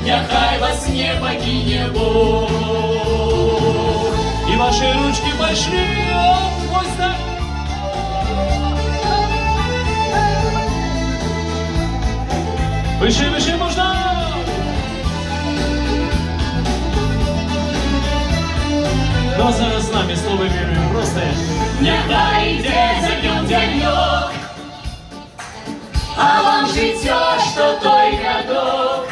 Няхай вас не покине Бог. И ваши ручки пошли, ось так. Выше, выше можно. Но зараз з нами слово вірую просто. Нехай йде за днем денек, а вам життя, що той рядок,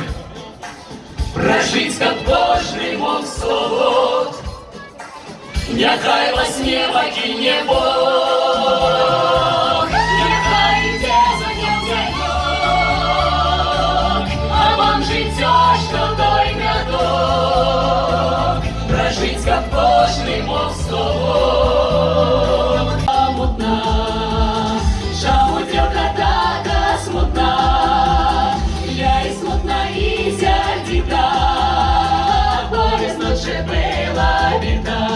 прожить, как Божий мов свобод. Нехай вас не покине Бог. Нехай йде за днем денек, а вам життя, що той рядок, прожить, как Божий мов свобод. Мутна, жамутьока така смутна, я і смутна, і сердита, болезнь же была біда.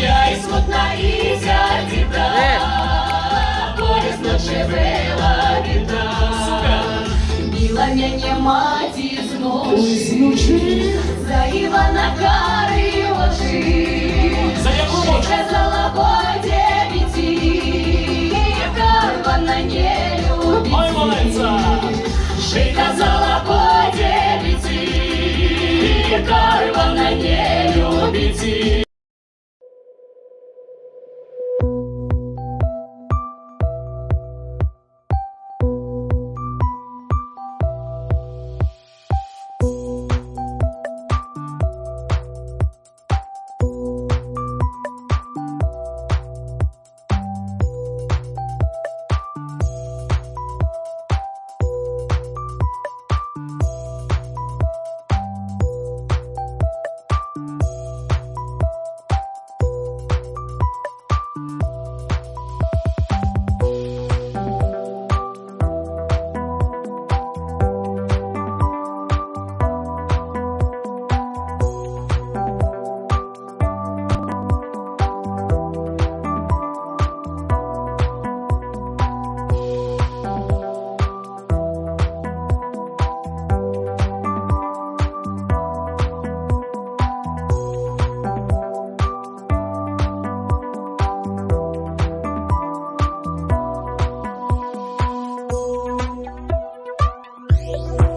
Я і смутна, і сердита, болезнь же была біда. Біла мене маті зночі, за Івана кари ложи. За яку ложь? Казала по девяти, Ивана не любит. Ой, молодца! Жи казала по девяти, Ивана не любит. We'll be right back.